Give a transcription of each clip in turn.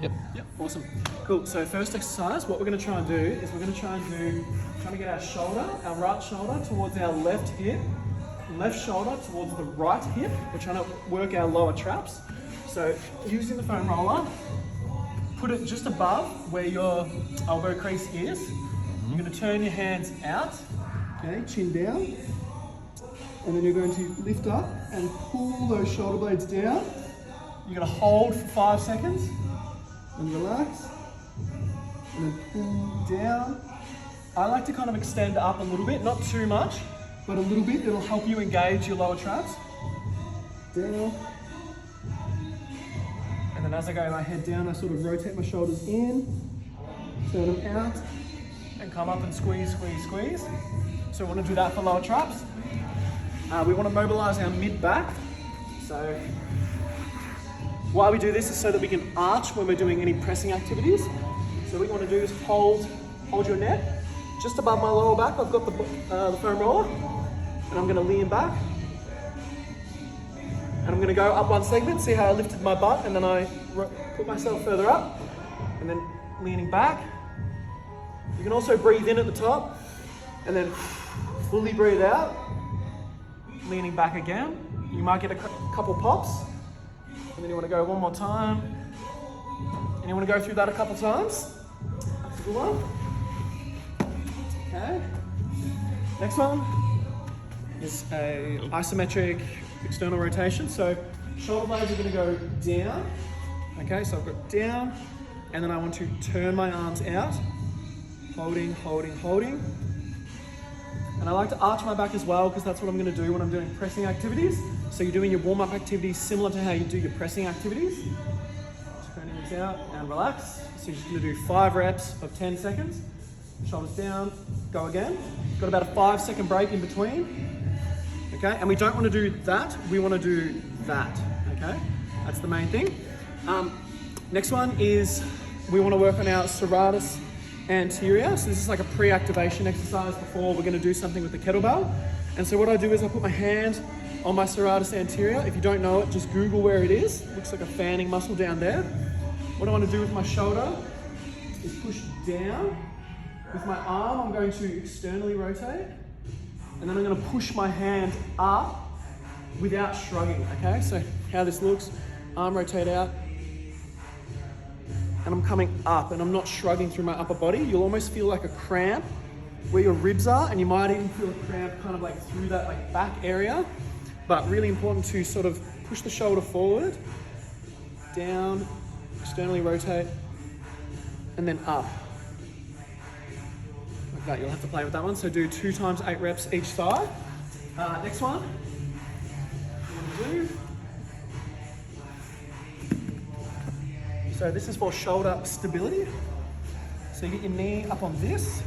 Yep. Yep, awesome. Cool, so first exercise, what we're gonna try and do is we're gonna trying to get our shoulder, our right shoulder towards our left hip, left shoulder towards the right hip. We're trying to work our lower traps. So using the foam roller, put it just above where your elbow crease is. You're gonna turn your hands out, okay, chin down, and then you're going to lift up and pull those shoulder blades down. You're gonna hold for 5 seconds and relax, and then pull down. I like to kind of extend up a little bit, not too much, but a little bit. It'll help you engage your lower traps. Down. And then as I go my head down, I sort of rotate my shoulders in, turn them out, and come up and squeeze, squeeze, squeeze. So we want to do that for lower traps. We want to mobilize our mid-back. So why we do this is so that we can arch when we're doing any pressing activities. So what you want to do is hold your neck just above my lower back. I've got the foam roller, and I'm going to lean back. And I'm going to go up one segment, see how I lifted my butt, and then I put myself further up, and then leaning back. You can also breathe in at the top, and then fully breathe out, leaning back again. You might get a couple pops, and then you want to go one more time, and you want to go through that a couple times. That's a good one. Okay. Next one is a isometric external rotation. So shoulder blades are going to go down. Okay, so I've got down, and then I want to turn my arms out, holding, holding, holding. And I like to arch my back as well, because that's what I'm going to do when I'm doing pressing activities. So you're doing your warm-up activities similar to how you do your pressing activities. Turning this out and relax. So you're just going to do 5 reps of 10 seconds. Shoulders down, go again. Got about a 5-second break in between. Okay, and we don't want to do that, we want to do that, okay? That's the main thing. Next one is we want to work on our serratus anterior. So this is like a pre-activation exercise before we're going to do something with the kettlebell. And so what I do is I put my hand on my serratus anterior. If you don't know it, just Google where it is. It looks like a fanning muscle down there. What I want to do with my shoulder is push down. With my arm, I'm going to externally rotate. And then I'm going to push my hand up without shrugging, okay? So how this looks, arm rotate out, and I'm coming up, and I'm not shrugging through my upper body. You'll almost feel like a cramp where your ribs are, and you might even feel a cramp kind of like through that like back area. But really important to sort of push the shoulder forward, down, externally rotate, and then up. That you'll have to play with that one. So do 2 times 8 reps each side. Next one. So this is for shoulder stability. So you get your knee up on this.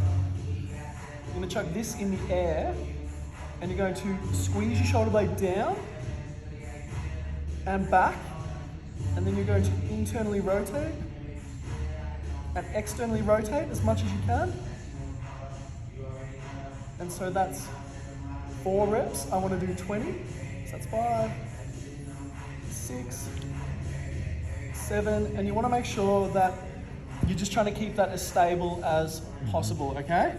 You're going to chuck this in the air, and you're going to squeeze your shoulder blade down and back, and then you're going to internally rotate and externally rotate as much as you can. And so that's 4 reps. I want to do 20. So that's 5, 6, 7. And you want to make sure that you're just trying to keep that as stable as possible, okay?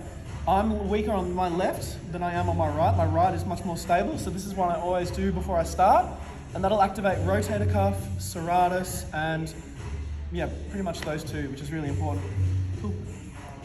I'm weaker on my left than I am on my right. My right is much more stable. So this is what I always do before I start. And that'll activate rotator cuff, serratus, and yeah, pretty much those 2, which is really important. Cool.